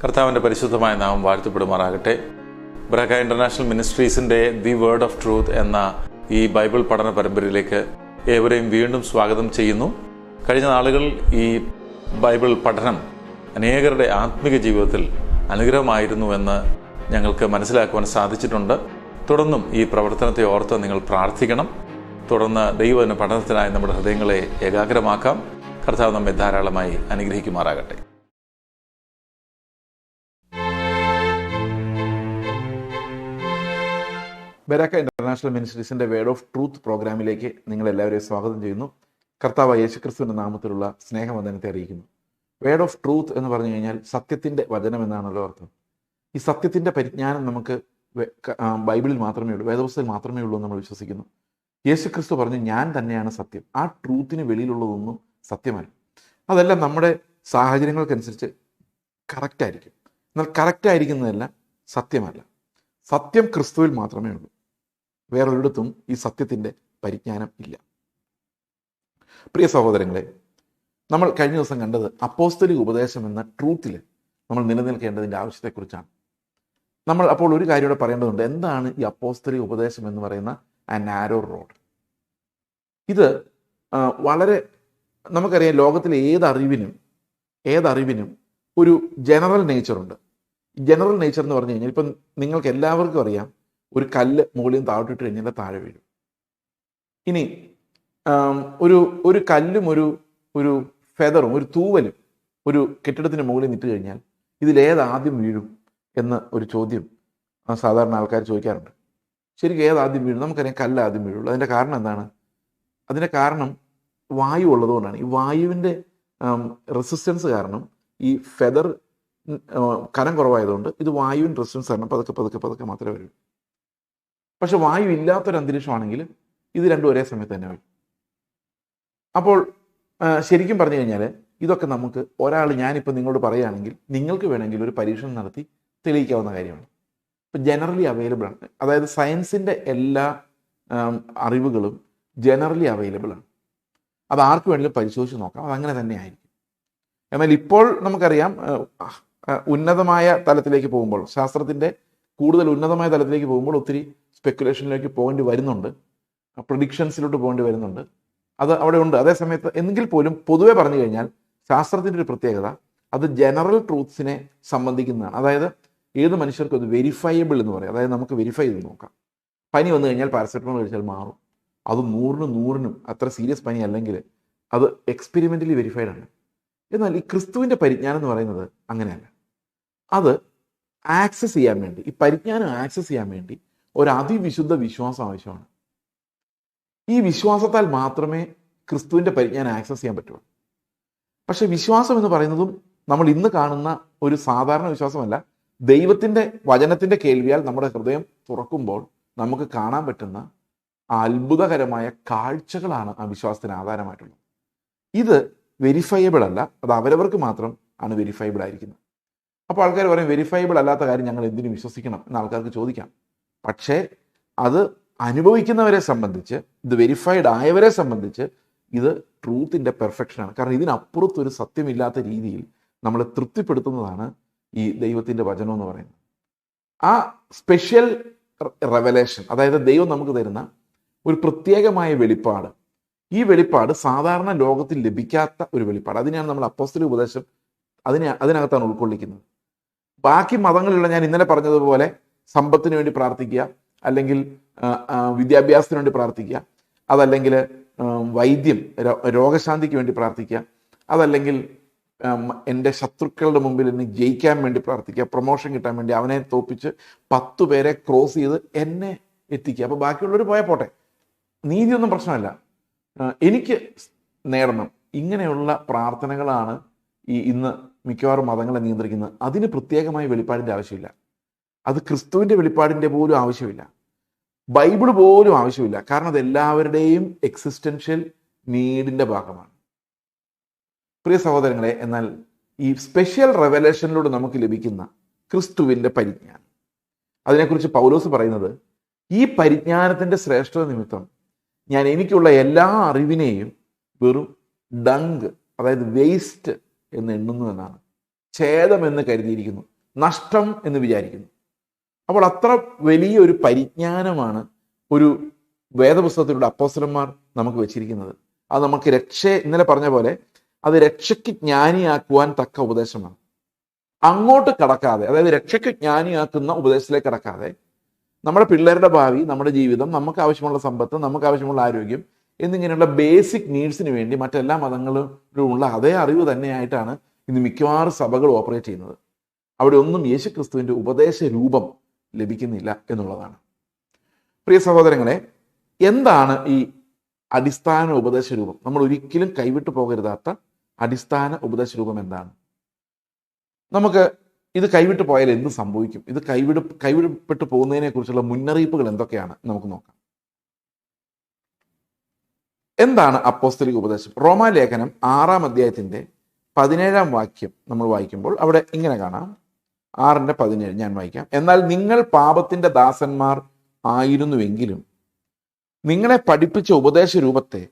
കർത്താവിൻ്റെ പരിശുദ്ധമായ നാമം വാഴ്ത്തപ്പെടുമാറാകട്ടെ. ബ്രഹ ഇന്റർനാഷണൽ മിനിസ്ട്രീസിൻ്റെ ദി വേർഡ് ഓഫ് ട്രൂത്ത് എന്ന ഈ ബൈബിൾ പഠന പരമ്പരയിലേക്ക് ഏവരെയും വീണ്ടും സ്വാഗതം ചെയ്യുന്നു. കഴിഞ്ഞ നാളുകളിൽ ഈ ബൈബിൾ പഠനം അനേകരുടെ ആത്മിക ജീവിതത്തിൽ അനുഗ്രഹമായിരുന്നുവെന്ന് ഞങ്ങൾക്ക് മനസ്സിലാക്കുവാൻ സാധിച്ചിട്ടുണ്ട്. തുടർന്നും ഈ പ്രവർത്തനത്തെ ഓർത്ത് നിങ്ങൾ പ്രാർത്ഥിക്കണം. തുടർന്ന് ദൈവവചന പഠനത്തിനായി നമ്മുടെ ഹൃദയങ്ങളെ ഏകാഗ്രമാക്കാം. കർത്താവ് നമ്മെ ധാരാളമായി അനുഗ്രഹിക്കുമാറാകട്ടെ. ബെരാക്ക ഇന്റർനാഷണൽ മിനിസ്ട്രീസിന്റെ വേർഡ് ഓഫ് ട്രൂത്ത് പ്രോഗ്രാമിലേക്ക് നിങ്ങളെല്ലാവരെയും സ്വാഗതം ചെയ്യുന്നു. കർത്താവ് യേശുക്രിസ്തുവിന്റെ നാമത്തിലുള്ള സ്നേഹവന്ദനത്തെ അറിയിക്കുന്നു. വേർഡ് ഓഫ് ട്രൂത്ത് എന്ന് പറഞ്ഞു കഴിഞ്ഞാൽ സത്യത്തിന്റെ വചനം എന്നാണല്ലോ അർത്ഥം. ഈ സത്യത്തിന്റെ പരിജ്ഞാനം നമുക്ക് ബൈബിളിൽ മാത്രമേ ഉള്ളൂ, വേദപുസ്തകത്തിൽ മാത്രമേ ഉള്ളൂ എന്ന് നമ്മൾ വിശ്വസിക്കുന്നു. യേശുക്രിസ്തു പറഞ്ഞു, ഞാൻ തന്നെയാണ് സത്യം. ആ ട്രൂത്തിന് വെളിയിലുള്ളതൊന്നും സത്യമല്ല. അതെല്ലാം നമ്മുടെ സാഹചര്യങ്ങൾക്കനുസരിച്ച് കറക്റ്റായിരിക്കും. എന്നാൽ കറക്റ്റായിരിക്കുന്നതെല്ലാം സത്യമല്ല. സത്യം ക്രിസ്തുവിൽ മാത്രമേ ഉള്ളൂ. വേറൊരിടത്തും ഈ സത്യത്തിൻ്റെ പരിജ്ഞാനം ഇല്ല. പ്രിയ സഹോദരങ്ങളെ, നമ്മൾ കഴിഞ്ഞ ദിവസം കണ്ടത് അപ്പോസ്തലിക ഉപദേശം എന്ന ട്രൂത്തിൽ നമ്മൾ നിലനിൽക്കേണ്ടതിൻ്റെ ആവശ്യത്തെക്കുറിച്ചാണ്. നമ്മൾ അപ്പോൾ ഒരു കാര്യം കൂടെ പറയേണ്ടതുണ്ട്. എന്താണ് ഈ അപ്പോസ്തലിക ഉപദേശം എന്ന് പറയുന്ന ആ നാരോ റോഡ്? ഇത് വളരെ നമുക്കറിയാം, ലോകത്തിലെ ഏതറിവിനും ഒരു ജനറൽ നേച്ചറുണ്ട്. ജനറൽ നേച്ചർ എന്ന് പറഞ്ഞു കഴിഞ്ഞാൽ, ഇപ്പം നിങ്ങൾക്ക് എല്ലാവർക്കും അറിയാം, ഒരു കല്ല് മുകളിൽ താഴോട്ടിട്ട് കഴിഞ്ഞാൽ താഴെ വീഴും. ഇനി ഒരു കല്ലും ഒരു ഫെദറും ഒരു തൂവലും ഒരു കെട്ടിടത്തിന് മുകളിൽ നിട്ട് കഴിഞ്ഞാൽ ഇതിലേതാദ്യം വീഴും എന്ന ഒരു ചോദ്യം സാധാരണ ആൾക്കാർ ചോദിക്കാറുണ്ട്. ശരിക്കും ഏതാദ്യം വീഴും? നമുക്കറിയാം കല്ല് ആദ്യം വീഴുള്ളൂ. അതിൻ്റെ കാരണം എന്താണ്? അതിൻ്റെ കാരണം വായു ഉള്ളതുകൊണ്ടാണ്. ഈ വായുവിൻ്റെ റെസിസ്റ്റൻസ് കാരണം ഈ ഫെദർ കനം കുറവായതുകൊണ്ട് ഇത് വായുവിൻ റെസിസ്റ്റൻസ് കാരണം പതുക്കെ മാത്രമേ വരൂ. പക്ഷെ വായു ഇല്ലാത്തൊരു അന്തരീക്ഷമാണെങ്കിൽ ഇത് രണ്ടും ഒരേ സമയത്ത് തന്നെ വരും. അപ്പോൾ ശരിക്കും പറഞ്ഞു കഴിഞ്ഞാൽ ഇതൊക്കെ നമുക്ക് ഞാനിപ്പോൾ നിങ്ങളോട് പറയുകയാണെങ്കിൽ നിങ്ങൾക്ക് വേണമെങ്കിൽ ഒരു പരീക്ഷണം നടത്തി തെളിയിക്കാവുന്ന കാര്യമാണ്. ഇപ്പം ജനറലി അവൈലബിൾ ആണ്. അതായത് സയൻസിൻ്റെ എല്ലാ അറിവുകളും ജനറലി അവൈലബിൾ ആണ്. അത് ആർക്ക് വേണമെങ്കിലും പരിശോധിച്ച് നോക്കാം. അതങ്ങനെ തന്നെ ആയിരിക്കും. എന്നാൽ ഇപ്പോൾ നമുക്കറിയാം, ഉന്നതമായ തലത്തിലേക്ക് പോകുമ്പോൾ, ശാസ്ത്രത്തിൻ്റെ കൂടുതൽ ഉന്നതമായ തലത്തിലേക്ക് പോകുമ്പോൾ ഒത്തിരി സ്പെക്കുലേഷനിലേക്ക് പോകേണ്ടി വരുന്നുണ്ട്, പ്രഡിക്ഷൻസിലോട്ട് പോകേണ്ടി വരുന്നുണ്ട്. അത് അവിടെ ഉണ്ട്. അതേസമയത്ത് എങ്കിൽ പോലും പൊതുവെ പറഞ്ഞു കഴിഞ്ഞാൽ ശാസ്ത്രത്തിൻ്റെ ഒരു പ്രത്യേകത, അത് ജനറൽ ട്രൂത്ത്സിനെ സംബന്ധിക്കുന്നതാണ്. അതായത് ഏത് മനുഷ്യർക്കും അത് വെരിഫയബിൾ എന്ന് പറയും. അതായത് നമുക്ക് വെരിഫൈ ചെയ്ത് നോക്കാം. പനി വന്നു കഴിഞ്ഞാൽ പാരസെറ്റമോൾ കഴിച്ചാൽ മാറും. അത് 100-നും അത്ര സീരിയസ് പനി അല്ലെങ്കിൽ അത് എക്സ്പെരിമെൻ്റലി വെരിഫൈഡ് ആണ്. എന്നാൽ ഈ ക്രിസ്തുവിൻ്റെ പരിജ്ഞാനം എന്ന് പറയുന്നത് അങ്ങനെയല്ല. അത് ആക്സസ് ചെയ്യാൻ വേണ്ടി, ഈ പരിജ്ഞാനം ആക്സസ് ചെയ്യാൻ വേണ്ടി ഒരു അതിവിശുദ്ധ വിശ്വാസം ആവശ്യമാണ്. ഈ വിശ്വാസത്താൽ മാത്രമേ ക്രിസ്തുവിൻ്റെ പരിജ്ഞാനം ആക്സസ് ചെയ്യാൻ പറ്റുള്ളൂ. പക്ഷെ വിശ്വാസം എന്ന് പറയുന്നതും നമ്മൾ ഇന്ന് കാണുന്ന ഒരു സാധാരണ വിശ്വാസമല്ല. ദൈവത്തിൻ്റെ വചനത്തിൻ്റെ കേൾവിയാൽ നമ്മുടെ ഹൃദയം തുറക്കുമ്പോൾ നമുക്ക് കാണാൻ പറ്റുന്ന അത്ഭുതകരമായ കാഴ്ചകളാണ് ആ വിശ്വാസത്തിന് ആധാരമായിട്ടുള്ളത്. ഇത് വെരിഫയബിൾ അല്ല. അത് അവരവർക്ക് മാത്രം ആണ് വെരിഫയബിൾ ആയിരിക്കുന്നത്. അപ്പോൾ ആൾക്കാർ പറയും, വെരിഫയബിൾ അല്ലാത്ത കാര്യം ഞങ്ങൾ എന്തിനു വിശ്വസിക്കണം എന്ന് ആൾക്കാർക്ക് ചോദിക്കാം. പക്ഷേ അത് അനുഭവിക്കുന്നവരെ സംബന്ധിച്ച്, ഇത് വെരിഫൈഡ് ആയവരെ സംബന്ധിച്ച് ഇത് ട്രൂത്തിൻ്റെ പെർഫെക്ഷനാണ്. കാരണം ഇതിനപ്പുറത്തൊരു സത്യമില്ലാത്ത രീതിയിൽ നമ്മളെ തൃപ്തിപ്പെടുത്തുന്നതാണ് ഈ ദൈവത്തിൻ്റെ വചനം എന്ന് പറയുന്നത്. ആ സ്പെഷ്യൽ റെവലേഷൻ, അതായത് ദൈവം നമുക്ക് തരുന്ന ഒരു പ്രത്യേകമായ വെളിപ്പാട്, ഈ വെളിപ്പാട് സാധാരണ ലോകത്തിൽ ലഭിക്കാത്ത ഒരു വെളിപ്പാട്, അതിനെയാണ് നമ്മൾ അപ്പോസ്തലിക ഉപദേശം അതിനകത്താണ് ഉൾക്കൊള്ളിക്കുന്നത്. ബാക്കി മതങ്ങളിലുള്ള, ഞാൻ ഇന്നലെ പറഞ്ഞതുപോലെ, സമ്പത്തിന് വേണ്ടി പ്രാർത്ഥിക്കുക, അല്ലെങ്കിൽ വിദ്യാഭ്യാസത്തിന് വേണ്ടി പ്രാർത്ഥിക്കുക, അതല്ലെങ്കിൽ വൈദ്യം രോഗശാന്തിക്ക് വേണ്ടി പ്രാർത്ഥിക്കുക, അതല്ലെങ്കിൽ എൻ്റെ ശത്രുക്കളുടെ മുമ്പിൽ എന്നെ ജയിക്കാൻ വേണ്ടി പ്രാർത്ഥിക്കുക, പ്രൊമോഷൻ കിട്ടാൻ വേണ്ടി അവനെ തോപ്പിച്ച് 10 പേരെ ക്രോസ് ചെയ്ത് എന്നെ എത്തിക്കുക. അപ്പോൾ ബാക്കിയുള്ളവർ പോയാൽ പോട്ടെ, നീതിയൊന്നും പ്രശ്നമല്ല, എനിക്ക് നേടണം. ഇങ്ങനെയുള്ള പ്രാർത്ഥനകളാണ് ഇന്ന് മിക്കവാറും മതങ്ങളെ നിയന്ത്രിക്കുന്നത്. അതിന് പ്രത്യേകമായ വെളിപ്പാടിൻ്റെ ആവശ്യമില്ല. അത് ക്രിസ്തുവിൻ്റെ വെളിപ്പാടിൻ്റെ പോലും ആവശ്യമില്ല. ബൈബിൾ പോലും ആവശ്യമില്ല. കാരണം അത് എല്ലാവരുടെയും എക്സിസ്റ്റൻഷ്യൽ നീഡിൻ്റെ ഭാഗമാണ്. പ്രിയ സഹോദരങ്ങളെ, എന്നാൽ ഈ സ്പെഷ്യൽ റെവലേഷനിലൂടെ നമുക്ക് ലഭിക്കുന്ന ക്രിസ്തുവിൻ്റെ പരിജ്ഞാനം, അതിനെക്കുറിച്ച് പൗലോസ് പറയുന്നത്, ഈ പരിജ്ഞാനത്തിൻ്റെ ശ്രേഷ്ഠത നിമിത്തം ഞാൻ എനിക്കുള്ള എല്ലാ അറിവിനെയും വെറും ഡങ്ക്, അതായത് വേസ്റ്റ് എന്ന് എണ്ണുന്നു എന്നാണ്. ഛേദമെന്ന് കരുതിയിരിക്കുന്നു. നഷ്ടം എന്ന് വിചാരിക്കുന്നു. അപ്പോൾ അത്ര വലിയ ഒരു പരിജ്ഞാനമാണ് ഒരു വേദപുസ്തകത്തിലൂടെ അപ്പോസ്തലന്മാർ നമുക്ക് വെച്ചിരിക്കുന്നത്. അത് നമുക്ക് ഇന്നലെ പറഞ്ഞ പോലെ അത് രക്ഷയ്ക്ക് ജ്ഞാനിയാക്കുവാൻ തക്ക ഉപദേശമാണ്. അങ്ങോട്ട് കടക്കാതെ, അതായത് രക്ഷയ്ക്ക് ജ്ഞാനിയാക്കുന്ന ഉപദേശത്തിലേക്ക് കടക്കാതെ, നമ്മുടെ പിള്ളേരുടെ ഭാവി, നമ്മുടെ ജീവിതം, നമുക്ക് ആവശ്യമുള്ള സമ്പത്ത്, നമുക്ക് ആവശ്യമുള്ള ആരോഗ്യം എന്നിങ്ങനെയുള്ള ബേസിക് നീഡ്സിന് വേണ്ടി മറ്റെല്ലാ മതങ്ങളിലുമുള്ള അതേ അറിവ് തന്നെയായിട്ടാണ് ഇന്ന് മിക്കവാറും സഭകൾ ഓപ്പറേറ്റ് ചെയ്യുന്നത്. അവിടെ ഒന്നും യേശുക്രിസ്തുവിൻ്റെ ഉപദേശ രൂപം ലഭിക്കുന്നില്ല എന്നുള്ളതാണ്. പ്രിയ സഹോദരങ്ങളെ, എന്താണ് ഈ അടിസ്ഥാന ഉപദേശ രൂപം? നമ്മൾ ഒരിക്കലും കൈവിട്ടു പോകരുതാത്ത അടിസ്ഥാന ഉപദേശ രൂപം എന്താണ്? നമുക്ക് ഇത് കൈവിട്ടു പോയാൽ എന്ത് സംഭവിക്കും? ഇത് കൈവിടപ്പെട്ടു പോകുന്നതിനെ കുറിച്ചുള്ള മുന്നറിയിപ്പുകൾ എന്തൊക്കെയാണ് നമുക്ക് നോക്കാം. എന്താണ് അപ്പോസ്തലിക ഉപദേശം? റോമാലേഖനം 6-ാം അധ്യായത്തിന്റെ 17-ാം വാക്യം നമ്മൾ വായിക്കുമ്പോൾ അവിടെ ഇങ്ങനെ കാണാം. 6:17 ഞാൻ വായിക്കാം. എന്നാൽ നിങ്ങൾ പാപത്തിന്റെ ദാസന്മാർ ആയിരുന്നുവെങ്കിലും നിങ്ങളെ പഠിപ്പിച്ച ഉപദേശ രൂപത്തെ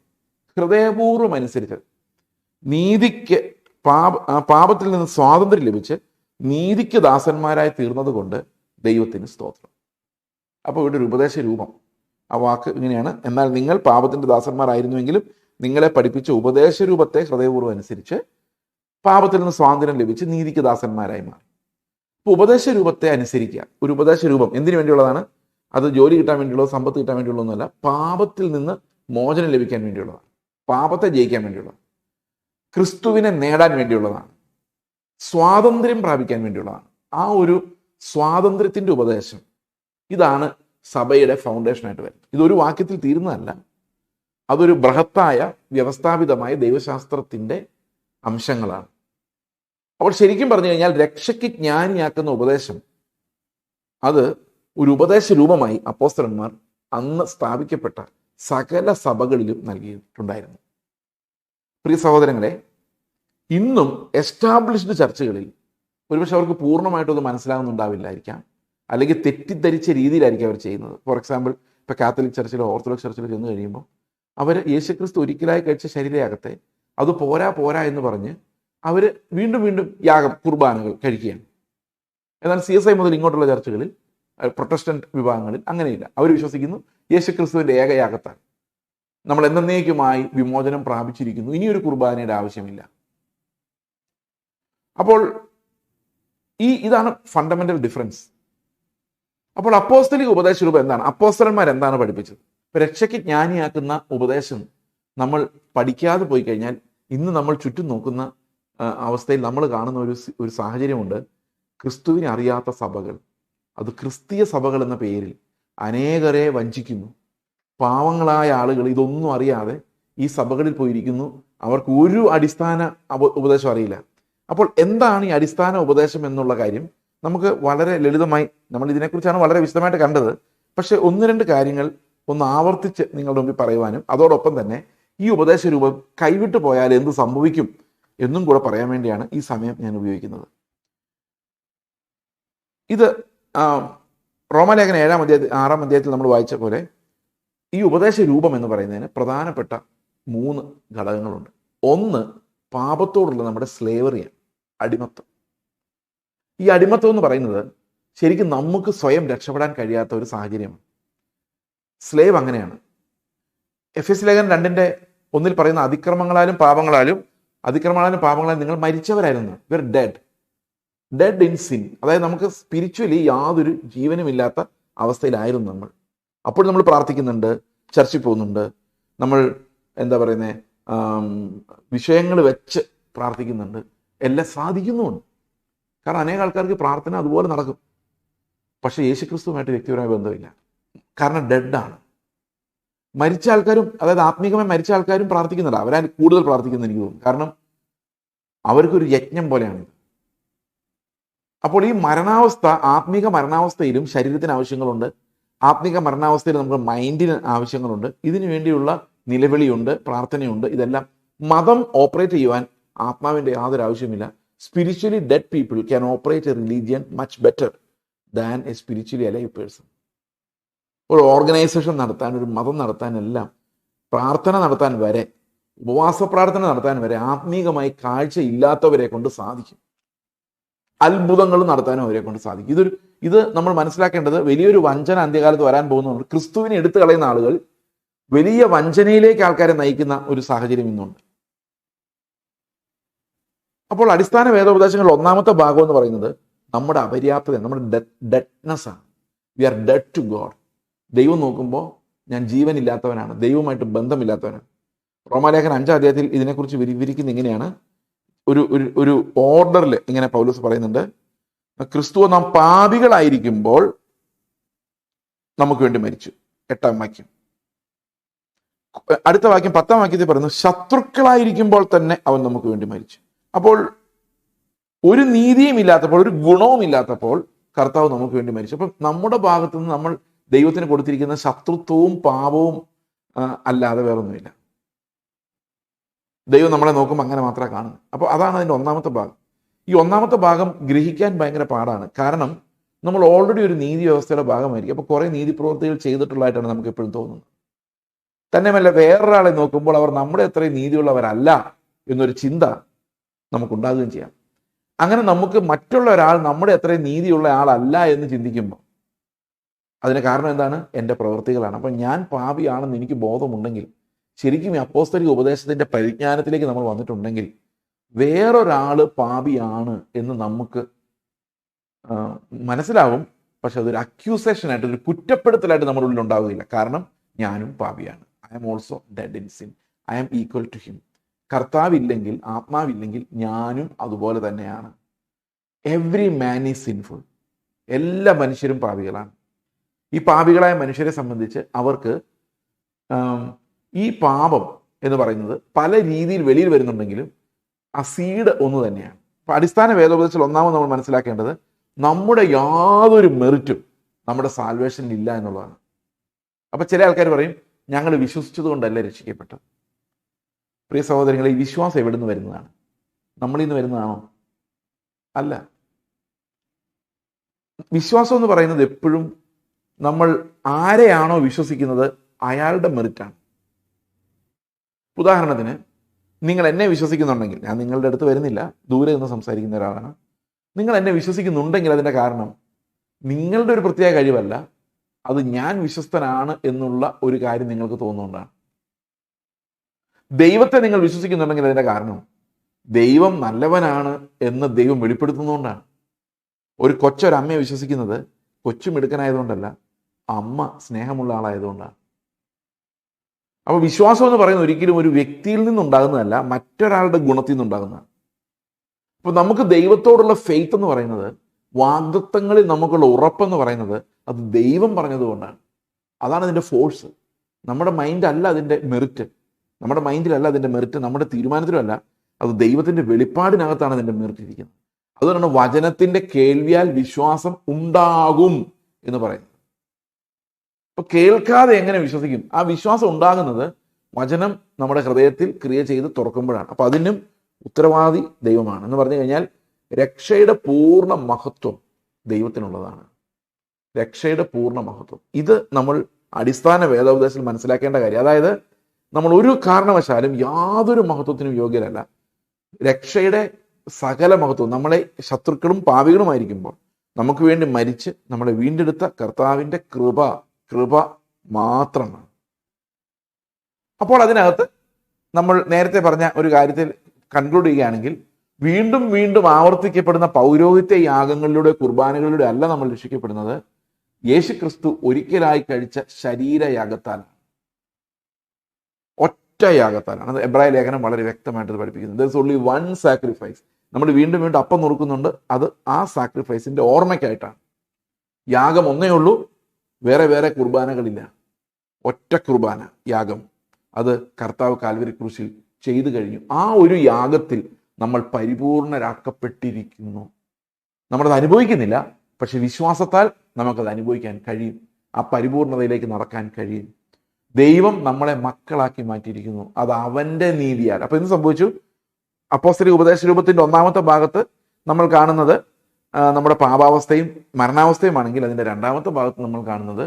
ഹൃദയപൂർവ്വം അനുസരിച്ച് നീതിക്ക് പാപത്തിൽ നിന്ന് സ്വാതന്ത്ര്യം ലഭിച്ച് നീതിക്ക് ദാസന്മാരായി തീർന്നത് കൊണ്ട് ദൈവത്തിന് സ്തോത്രം. അപ്പോൾ ഇവിടെ ഒരു ഉപദേശ രൂപം, ആ വാക്ക് ഇങ്ങനെയാണ്. എന്നാൽ നിങ്ങൾ പാപത്തിന്റെ ദാസന്മാരായിരുന്നുവെങ്കിലും നിങ്ങളെ പഠിപ്പിച്ച ഉപദേശ രൂപത്തെ ഹൃദയപൂർവ്വം അനുസരിച്ച് പാപത്തിൽ നിന്ന് സ്വാതന്ത്ര്യം ലഭിച്ച് നീതിക്ക് ദാസന്മാരായി മാറി. അപ്പോൾ ഉപദേശ രൂപത്തെ അനുസരിക്കുക. ഒരു ഉപദേശ രൂപം എന്തിനു വേണ്ടിയുള്ളതാണ്? അത് ജോലി കിട്ടാൻ വേണ്ടിയുള്ളത്, സമ്പത്ത് കിട്ടാൻ വേണ്ടിയുള്ളതൊന്നുമല്ല. പാപത്തിൽ നിന്ന് മോചനം ലഭിക്കാൻ വേണ്ടിയുള്ളതാണ്, പാപത്തെ ജയിക്കാൻ വേണ്ടിയുള്ളതാണ്, ക്രിസ്തുവിനെ നേടാൻ വേണ്ടിയുള്ളതാണ്, സ്വാതന്ത്ര്യം പ്രാപിക്കാൻ വേണ്ടിയുള്ളതാണ്. ആ ഒരു സ്വാതന്ത്ര്യത്തിന്റെ ഉപദേശം, ഇതാണ് സഭയുടെ ഫൗണ്ടേഷനായിട്ട് വരുന്നത്. ഇതൊരു വാക്യത്തിൽ തീരുന്നതല്ല, അതൊരു ബൃഹത്തായ വ്യവസ്ഥാപിതമായ ദൈവശാസ്ത്രത്തിന്റെ അംശങ്ങളാണ്. അപ്പോൾ ശരിക്കും പറഞ്ഞു കഴിഞ്ഞാൽ രക്ഷയ്ക്ക് ജ്ഞാനിയാക്കുന്ന ഉപദേശം, അത് ഒരു ഉപദേശ രൂപമായി അപ്പോസ്തലന്മാർ അന്ന് സ്ഥാപിക്കപ്പെട്ട സകല സഭകളിലും നൽകിയിട്ടുണ്ടായിരുന്നു. പ്രിയ സഹോദരങ്ങളെ, ഇന്നും എസ്റ്റാബ്ലിഷ്ഡ് ചർച്ചുകളിൽ ഒരുപക്ഷെ അവർക്ക് പൂർണ്ണമായിട്ടൊന്നും മനസ്സിലാകുന്നുണ്ടാവില്ലായിരിക്കാം, അല്ലെങ്കിൽ തെറ്റിദ്ധരിച്ച രീതിയിലായിരിക്കും അവർ ചെയ്യുന്നത്. ഫോർ എക്സാമ്പിൾ, ഇപ്പോൾ കാത്തലിക് ചർച്ചിലോ ഓർത്തഡോക്സ് ചർച്ചിലോ ചെന്ന് കഴിയുമ്പോൾ അവർ യേശുക്രിസ്തു ഒരിക്കലായി കഴിച്ച ശരീരയാഗത്തെ അത് പോരാ എന്ന് പറഞ്ഞ് അവർ വീണ്ടും കുർബാനകൾ കഴിക്കുകയാണ്. എന്നാൽ CSI മുതൽ ഇങ്ങോട്ടുള്ള ചർച്ചുകളിൽ, പ്രൊട്ടസ്റ്റന്റ് വിഭാഗങ്ങളിൽ അങ്ങനെയില്ല. അവർ വിശ്വസിക്കുന്നു യേശുക്രിസ്തുവിൻ്റെ ഏകയാഗത്താണ് നമ്മൾ എന്നേക്കുമായി വിമോചനം പ്രാപിച്ചിരിക്കുന്നു, ഇനിയൊരു കുർബാനയുടെ ആവശ്യമില്ല. അപ്പോൾ ഇതാണ് ഫണ്ടമെന്റൽ ഡിഫറൻസ്. അപ്പോൾ അപ്പോസ്തലിക ഉപദേശ രൂപം എന്താണ്? അപ്പോസ്തലന്മാർ എന്താണ് പഠിപ്പിച്ചത്? രക്ഷയ്ക്ക് ജ്ഞാനിയാക്കുന്ന ഉപദേശം നമ്മൾ പഠിക്കാതെ പോയി കഴിഞ്ഞാൽ ഇന്ന് നമ്മൾ ചുറ്റും നോക്കുന്ന അവസ്ഥയിൽ നമ്മൾ കാണുന്ന ഒരു സാഹചര്യമുണ്ട്. ക്രിസ്തുവിനെ അറിയാത്ത സഭകൾ, അത് ക്രിസ്തീയ സഭകൾ എന്ന പേരിൽ അനേകരെ വഞ്ചിക്കുന്നു. പാവങ്ങളായ ആളുകൾ ഇതൊന്നും അറിയാതെ ഈ സഭകളിൽ പോയിരിക്കുന്നു. അവർക്ക് ഒരു അടിസ്ഥാന ഉപദേശം അറിയില്ല. അപ്പോൾ എന്താണ് ഈ അടിസ്ഥാന ഉപദേശം എന്നുള്ള കാര്യം നമുക്ക് വളരെ ലളിതമായി, നമ്മൾ ഇതിനെക്കുറിച്ചാണ് വളരെ വിശദമായിട്ട് കണ്ടത്. പക്ഷെ 1-2 കാര്യങ്ങൾ ഒന്ന് ആവർത്തിച്ച് നിങ്ങളുടെ മുമ്പിൽ പറയുവാനും അതോടൊപ്പം തന്നെ ഈ ഉപദേശ രൂപം കൈവിട്ടു പോയാൽ എന്ത് സംഭവിക്കും എന്നും കൂടെ പറയാൻ വേണ്ടിയാണ് ഈ സമയം ഞാൻ ഉപയോഗിക്കുന്നത്. ഇത് റോമാലേഖനം 6-ാം അധ്യായത്തിൽ നമ്മൾ വായിച്ച പോലെ ഈ ഉപദേശ രൂപം എന്ന് പറയുന്നതിന് പ്രധാനപ്പെട്ട 3 ഘടകങ്ങളുണ്ട്. ഒന്ന്, പാപത്തോടുള്ള നമ്മുടെ സ്ലേവറിയാണ്, അടിമത്തം. ഈ അടിമത്തം എന്ന് പറയുന്നത് ശരിക്കും നമുക്ക് സ്വയം രക്ഷപ്പെടാൻ കഴിയാത്ത ഒരു സാഹചര്യമാണ്. സ്ലേവ് അങ്ങനെയാണ്. എഫെസ്യ ലേഖനം 2:1 പറയുന്ന അതിക്രമങ്ങളാലും പാപങ്ങളാലും നിങ്ങൾ മരിച്ചവരായിരുന്നു. We are dead in sin. അതായത് നമുക്ക് സ്പിരിച്വലി യാതൊരു ജീവനുമില്ലാത്ത അവസ്ഥയിലായിരുന്നു നമ്മൾ. അപ്പോൾ നമ്മൾ പ്രാർത്ഥിക്കുന്നുണ്ട്, ചർച്ചിൽ പോകുന്നുണ്ട്, നമ്മൾ വിഷയങ്ങൾ വെച്ച് പ്രാർത്ഥിക്കുന്നുണ്ട്, എല്ലാം സാധിക്കുന്നുമുണ്ട്. കാരണം അനേക ആൾക്കാർക്ക് പ്രാർത്ഥന അതുപോലെ നടക്കും. പക്ഷേ യേശുക്രിസ്തുവുമായിട്ട് വ്യക്തിപരമായ ബന്ധമില്ല. കാരണം ഡെഡാണ്. മരിച്ച ആൾക്കാരും, അതായത് ആത്മീകമായി മരിച്ച ആൾക്കാരും പ്രാർത്ഥിക്കുന്നുണ്ട്. അവരാ കൂടുതൽ പ്രാർത്ഥിക്കുന്നത് എനിക്ക് തോന്നുന്നു. കാരണം അവർക്കൊരു യജ്ഞം പോലെയാണ്. അപ്പോൾ ഈ മരണാവസ്ഥ, ആത്മീക മരണാവസ്ഥയിലും ശരീരത്തിന് ആവശ്യങ്ങളുണ്ട്, ആത്മീക മരണാവസ്ഥയിൽ നമുക്ക് മൈൻഡിന് ആവശ്യങ്ങളുണ്ട്, ഇതിനു വേണ്ടിയുള്ള നിലവിളിയുണ്ട്, പ്രാർത്ഥനയുണ്ട്. ഇതെല്ലാം മതം ഓപ്പറേറ്റ് ചെയ്യുവാൻ ആത്മാവിൻ്റെ യാതൊരു ആവശ്യമില്ല. Spiritually dead people can operate A religion much better than A spiritually alive person. ഒരു ഓർഗനൈസേഷൻ നടത്താൻ, ഒരു മതം നടത്താനെല്ലാം, പ്രാർത്ഥന നടത്താൻ വരെ, ഉപവാസ പ്രാർത്ഥന നടത്താൻ വരെ ആത്മീകമായി കാഴ്ച ഇല്ലാത്തവരെ കൊണ്ട് സാധിക്കും. അത്ഭുതങ്ങൾ നടത്താനും അവരെ കൊണ്ട് സാധിക്കും. ഇത് നമ്മൾ മനസ്സിലാക്കേണ്ടത് വലിയൊരു വഞ്ചന അന്ത്യകാലത്ത് വരാൻ പോകുന്നുണ്ട്. ക്രിസ്തുവിനെ എടുത്തു കളയുന്ന ആളുകൾ വലിയ വഞ്ചനയിലേക്ക് ആൾക്കാരെ നയിക്കുന്ന ഒരു സാഹചര്യം ഇന്നുണ്ട്. അപ്പോൾ അടിസ്ഥാന വേദോപദേശങ്ങളുടെ ഒന്നാമത്തെ ഭാഗം എന്ന് പറയുന്നത് നമ്മുടെ അപര്യാപ്തത, നമ്മുടെ ഡെഡ്നെസ് ആണ്. We are dead to God. ദൈവം നോക്കുമ്പോൾ ഞാൻ ജീവനില്ലാത്തവനാണ്, ദൈവവുമായിട്ട് ബന്ധമില്ലാത്തവനാണ്. റോമാലേഖനം 5-ാം അധ്യായത്തിൽ ഇതിനെക്കുറിച്ച് വിവരിക്കുന്ന ഇങ്ങനെയാണ്. ഒരു ഓർഡറിൽ ഇങ്ങനെ പൗലോസ് പറയുന്നുണ്ട്, ക്രിസ്തു നാം പാപികളായിരിക്കുമ്പോൾ നമുക്ക് വേണ്ടി മരിച്ചു. 8-ാം വാക്യം. അടുത്ത വാക്യം 10-ാം വാക്യത്തിൽ പറയുന്നു, ശത്രുക്കളായിരിക്കുമ്പോൾ തന്നെ അവൻ നമുക്ക് വേണ്ടി മരിച്ചു. അപ്പോൾ ഒരു നീതിയും ഇല്ലാത്തപ്പോൾ, ഒരു ഗുണവും ഇല്ലാത്തപ്പോൾ കർത്താവ് നമുക്ക് വേണ്ടി മരിച്ചു. അപ്പം നമ്മുടെ ഭാഗത്തു നിന്ന് നമ്മൾ ദൈവത്തിന് കൊടുത്തിരിക്കുന്ന ശത്രുത്വവും പാപവും അല്ലാതെ വേറൊന്നുമില്ല. ദൈവം നമ്മളെ നോക്കുമ്പോൾ അങ്ങനെ മാത്രമേ കാണുന്നത്. അപ്പോൾ അതാണ് അതിൻ്റെ ഒന്നാമത്തെ ഭാഗം. ഈ ഒന്നാമത്തെ ഭാഗം ഗ്രഹിക്കാൻ ഭയങ്കര പാടാണ്. കാരണം നമ്മൾ ഓൾറെഡി ഒരു നീതി വ്യവസ്ഥയുടെ ഭാഗമായിരിക്കും. അപ്പോൾ കുറേ നീതി പ്രവൃത്തികൾ ചെയ്തിട്ടുള്ളതായിട്ടാണ് നമുക്ക് എപ്പോഴും തോന്നുന്നത്. തന്നെയുമല്ല, വേറൊരാളെ നോക്കുമ്പോൾ അവർ നമ്മുടെ അത്രയും നീതിയുള്ളവരല്ല എന്നൊരു ചിന്ത നമുക്കുണ്ടാകുകയും ചെയ്യാം. അങ്ങനെ നമുക്ക് മറ്റുള്ള ഒരാൾ നമ്മുടെ അത്രയും നീതിയുള്ള ആളല്ല എന്ന് ചിന്തിക്കുമ്പോൾ അതിന് കാരണം എന്താണ്? എൻ്റെ പ്രവൃത്തികളാണ്. അപ്പം ഞാൻ പാപിയാണെന്ന് എനിക്ക് ബോധമുണ്ടെങ്കിൽ, ശരിക്കും ഈ അപ്പോസ്തലിക ഉപദേശത്തിൻ്റെ പരിജ്ഞാനത്തിലേക്ക് നമ്മൾ വന്നിട്ടുണ്ടെങ്കിൽ, വേറൊരാൾ പാപിയാണ് എന്ന് നമുക്ക് മനസ്സിലാവും. പക്ഷെ അതൊരു അക്യൂസേഷനായിട്ട്, ഒരു കുറ്റപ്പെടുത്തലായിട്ട് നമ്മുടെ ഉള്ളിൽ ഉണ്ടാവുകയില്ല. കാരണം ഞാനും പാപിയാണ്. I am also dead in sin, I am equal to him. കർത്താവില്ലെങ്കിൽ, ആത്മാവില്ലെങ്കിൽ ഞാനും അതുപോലെ തന്നെയാണ്. Every man is sinful. എല്ലാ മനുഷ്യരും പാപികളാണ്. ഈ പാപികളായ മനുഷ്യരെ സംബന്ധിച്ച് അവർക്ക് ഈ പാപം എന്ന് പറയുന്നത് പല രീതിയിൽ വെളിയിൽ വരുന്നുണ്ടെങ്കിലും ആ സീഡ് ഒന്ന് തന്നെയാണ്. അപ്പം അടിസ്ഥാന വേദോപദേശത്തിൽ ഒന്നാമത് നമ്മൾ മനസ്സിലാക്കേണ്ടത് നമ്മുടെ യാതൊരു മെറിറ്റും നമ്മുടെ സാൽവേഷനിൽ ഇല്ല എന്നുള്ളതാണ്. അപ്പം ചില ആൾക്കാർ പറയും, ഞങ്ങൾ വിശ്വസിച്ചത് കൊണ്ടല്ല രക്ഷിക്കപ്പെട്ടത്. പ്രിയ സഹോദരങ്ങളെ, ഈ വിശ്വാസം എവിടെ നിന്ന് വരുന്നതാണ്? നമ്മളിൽ നിന്ന് വരുന്നതാണോ? അല്ല. വിശ്വാസം എന്ന് പറയുന്നത് എപ്പോഴും നമ്മൾ ആരെയാണോ വിശ്വസിക്കുന്നത് അയാളുടെ മെറിറ്റാണ്. ഉദാഹരണത്തിന്, നിങ്ങൾ എന്നെ വിശ്വസിക്കുന്നുണ്ടെങ്കിൽ, ഞാൻ നിങ്ങളുടെ അടുത്ത് വരുന്നില്ല, ദൂരെ നിന്ന് സംസാരിക്കുന്ന ഒരാളാണ്. നിങ്ങൾ എന്നെ വിശ്വസിക്കുന്നുണ്ടെങ്കിൽ അതിൻ്റെ കാരണം നിങ്ങളുടെ ഒരു പ്രത്യേക കഴിവല്ല, അത് ഞാൻ വിശ്വസ്തനാണ് എന്നുള്ള ഒരു കാര്യം നിങ്ങൾക്ക് തോന്നുന്നതുകൊണ്ടാണ്. ദൈവത്തെ നിങ്ങൾ വിശ്വസിക്കുന്നുണ്ടെങ്കിൽ അതിൻ്റെ കാരണം ദൈവം നല്ലവനാണ് എന്ന് ദൈവം വെളിപ്പെടുത്തുന്നതുകൊണ്ടാണ്. ഒരു കൊച്ചൊരമ്മയെ വിശ്വസിക്കുന്നത് കൊച്ചു മിടുക്കനായതുകൊണ്ടല്ല, അമ്മ സ്നേഹമുള്ള ആളായതുകൊണ്ടാണ്. അപ്പോൾ വിശ്വാസം എന്ന് പറയുന്നത് ഒരിക്കലും ഒരു വ്യക്തിയിൽ നിന്നുണ്ടാകുന്നതല്ല, മറ്റൊരാളുടെ ഗുണത്തിൽ നിന്നുണ്ടാകുന്നതാണ്. അപ്പോൾ നമുക്ക് ദൈവത്തോടുള്ള ഫെയ്ത്ത് എന്ന് പറയുന്നത്, വാഗ്ദത്തങ്ങളിൽ നമുക്കുള്ള ഉറപ്പെന്ന് പറയുന്നത്, അത് ദൈവം പറഞ്ഞതുകൊണ്ടാണ്. അതാണ് അതിൻ്റെ ഫോഴ്സ്. നമ്മുടെ മൈൻഡല്ല അതിൻ്റെ മെറിറ്റ്, നമ്മുടെ മൈൻഡിലല്ല അതിൻ്റെ മെറിറ്റ്, നമ്മുടെ തീരുമാനത്തിലുമല്ല, അത് ദൈവത്തിൻ്റെ വെളിപ്പാടിനകത്താണ് അതിൻ്റെ മെറിറ്റ് ഇരിക്കുന്നത്. അതുകൊണ്ടാണ് വചനത്തിൻ്റെ കേൾവിയാൽ വിശ്വാസം ഉണ്ടാകും എന്ന് പറയുന്നത്. അപ്പൊ കേൾക്കാതെ എങ്ങനെ വിശ്വസിക്കും? ആ വിശ്വാസം ഉണ്ടാകുന്നത് വചനം നമ്മുടെ ഹൃദയത്തിൽ ക്രിയ ചെയ്ത് തുറക്കുമ്പോഴാണ്. അപ്പൊ അതിനും ഉത്തരവാദി ദൈവമാണ്. എന്ന് പറഞ്ഞു കഴിഞ്ഞാൽ രക്ഷയുടെ പൂർണ്ണ മഹത്വം ദൈവത്തിനുള്ളതാണ്. രക്ഷയുടെ പൂർണ്ണ മഹത്വം, ഇത് നമ്മൾ അടിസ്ഥാന വേദോപദേശത്തിൽ മനസ്സിലാക്കേണ്ട കാര്യം. അതായത് നമ്മൾ ഒരു കാരണവശാലും യാതൊരു മഹത്വത്തിനും യോഗ്യരല്ല. രക്ഷയുടെ സകല മഹത്വം, നമ്മളെ ശത്രുക്കളും പാപികളുമായിരിക്കുമ്പോൾ നമുക്ക് വേണ്ടി മരിച്ച് നമ്മളെ വീണ്ടെടുത്ത കർത്താവിൻ്റെ കൃപ മാത്രമാണ്. അപ്പോൾ അതിനകത്ത് നമ്മൾ നേരത്തെ പറഞ്ഞ ഒരു കാര്യത്തിൽ കൺക്ലൂഡ് ചെയ്യുകയാണെങ്കിൽ, വീണ്ടും വീണ്ടും ആവർത്തിക്കപ്പെടുന്ന പൗരോഹിത്യ യാഗങ്ങളിലൂടെ, കുർബാനകളിലൂടെ അല്ല നമ്മൾ രക്ഷിക്കപ്പെടുന്നത്. യേശു ക്രിസ്തു ഒരിക്കലായി കഴിച്ച ശരീരയാഗത്താലാണ്, ഒറ്റ യാഗത്താലാണ്. അത് എബ്രായ ലേഖനം വളരെ വ്യക്തമായിട്ട് പഠിപ്പിക്കുന്നത്. There is only one sacrifice. നമ്മൾ വീണ്ടും വീണ്ടും അപ്പം നുറുക്കുന്നുണ്ട്, അത് ആ സാക്രിഫൈസിന്റെ ഓർമ്മയ്ക്കായിട്ടാണ്. യാഗം ഒന്നേ ഉള്ളൂ, വേറെ വേറെ കുർബാനകളില്ല. ഒറ്റ കുർബാന യാഗം, അത് കർത്താവ് കാൽവരി ക്രൂശിൽ ചെയ്തു കഴിഞ്ഞു. ആ ഒരു യാഗത്തിൽ നമ്മൾ പരിപൂർണരാക്കപ്പെട്ടിരിക്കുന്നു. നമ്മളത് അനുഭവിക്കുന്നില്ല, പക്ഷെ വിശ്വാസത്താൽ നമുക്കത് അനുഭവിക്കാൻ കഴിയും. ആ പരിപൂർണതയിലേക്ക് നടക്കാൻ കഴിയും. ദൈവം നമ്മളെ മക്കളാക്കി മാറ്റിയിരിക്കുന്നു, അത് അവൻ്റെ നീതിയാൽ. അപ്പൊ എന്ത് സംഭവിച്ചു? അപ്പോസ്തലിക ഉപദേശ രൂപത്തിന്റെ ഒന്നാമത്തെ ഭാഗത്ത് നമ്മൾ കാണുന്നത് നമ്മുടെ പാപാവസ്ഥയും മരണാവസ്ഥയുമാണെങ്കിൽ, അതിൻ്റെ രണ്ടാമത്തെ ഭാഗത്ത് നമ്മൾ കാണുന്നത്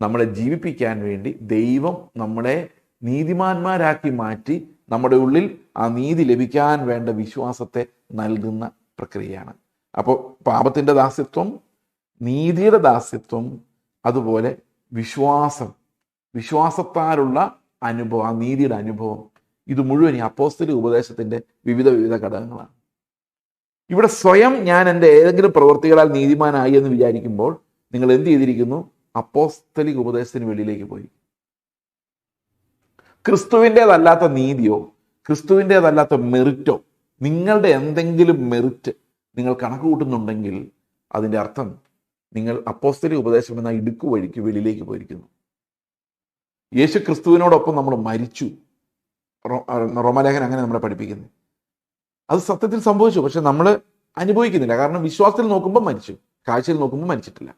നമ്മളെ ജീവിപ്പിക്കാൻ വേണ്ടി ദൈവം നമ്മളെ നീതിമാന്മാരാക്കി മാറ്റി നമ്മുടെ ഉള്ളിൽ ആ നീതി ലഭിക്കാൻ വേണ്ട വിശ്വാസത്തെ നൽകുന്ന പ്രക്രിയയാണ്. അപ്പോൾ പാപത്തിൻ്റെ ദാസ്യത്വം, നീതിയുടെ ദാസ്യത്വം, അതുപോലെ വിശ്വാസത്താലുള്ള അനുഭവം, ആ നീതിയുടെ അനുഭവം, ഇത് മുഴുവൻ ഈ അപ്പോസ്തലിക ഉപദേശത്തിൻ്റെ വിവിധ ഘടകങ്ങളാണ്. ഇവിടെ സ്വയം ഞാൻ എൻ്റെ ഏതെങ്കിലും പ്രവൃത്തികളാൽ നീതിമാനായി എന്ന് വിചാരിക്കുമ്പോൾ നിങ്ങൾ എന്ത് ചെയ്തിരിക്കുന്നു? അപ്പോസ്തലിക ഉപദേശത്തിന് വെളിയിലേക്ക് പോയി. ക്രിസ്തുവിൻ്റേതല്ലാത്ത നീതിയോ ക്രിസ്തുവിൻ്റേതല്ലാത്ത മെറിറ്റോ, നിങ്ങളുടെ എന്തെങ്കിലും മെറിറ്റ് നിങ്ങൾ കണക്ക് കൂട്ടുന്നുണ്ടെങ്കിൽ അതിൻ്റെ അർത്ഥം നിങ്ങൾ അപ്പോസ്തലിക ഉപദേശം എന്ന ഇടുക്കു വഴിക്ക് വെളിയിലേക്ക് പോയിരിക്കുന്നു. യേശു ക്രിസ്തുവിനോടൊപ്പം നമ്മൾ മരിച്ചു. റോമാലേഖനം അങ്ങനെ നമ്മളെ പഠിപ്പിക്കുന്നത്. അത് സത്യത്തിൽ സംഭവിച്ചു, പക്ഷെ നമ്മൾ അനുഭവിക്കുന്നില്ല. കാരണം വിശ്വാസത്തിൽ നോക്കുമ്പോൾ മരിച്ചു, കാഴ്ചയിൽ നോക്കുമ്പോൾ മരിച്ചിട്ടില്ല.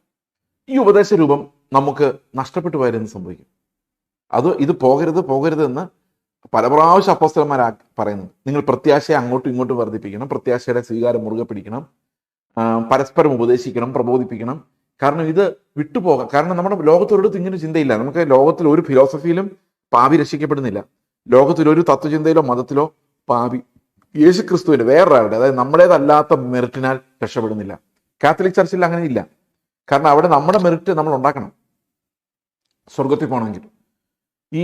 ഈ ഉപദേശ രൂപം നമുക്ക് നഷ്ടപ്പെട്ടു പോയാലെന്ന് സംഭവിക്കും. ഇത് പോകരുത് എന്ന് പല പ്രാവശ്യം അപ്പോസ്തലന്മാർ പറയുന്നു. നിങ്ങൾ പ്രത്യാശയെ അങ്ങോട്ടും ഇങ്ങോട്ടും വർദ്ധിപ്പിക്കണം, പ്രത്യാശയുടെ സ്വീകാരം മുറുകെ പിടിക്കണം, പരസ്പരം ഉപദേശിക്കണം, പ്രബോധിപ്പിക്കണം. കാരണം ഇത് വിട്ടുപോകാം. കാരണം നമ്മുടെ ലോകത്തൊരിടത്തും ഇങ്ങനെ ചിന്തയില്ല. നമുക്ക് ലോകത്തിൽ ഒരു ഫിലോസഫിയിലും പാപി രക്ഷിക്കപ്പെടുന്നില്ല. ലോകത്തിൽ ഒരു തത്വചിന്തയിലോ മതത്തിലോ പാപി യേശു ക്രിസ്തുവിന്റെ വേറൊരാളുടെ, അതായത് നമ്മുടേതല്ലാത്ത മെറിറ്റിനാൽ രക്ഷപ്പെടുന്നില്ല. കാത്തലിക് ചർച്ചിൽ അങ്ങനെ ഇല്ല. കാരണം അവിടെ നമ്മുടെ മെറിറ്റ് നമ്മൾ ഉണ്ടാക്കണം സ്വർഗത്തിൽ പോകണമെങ്കിൽ. ഈ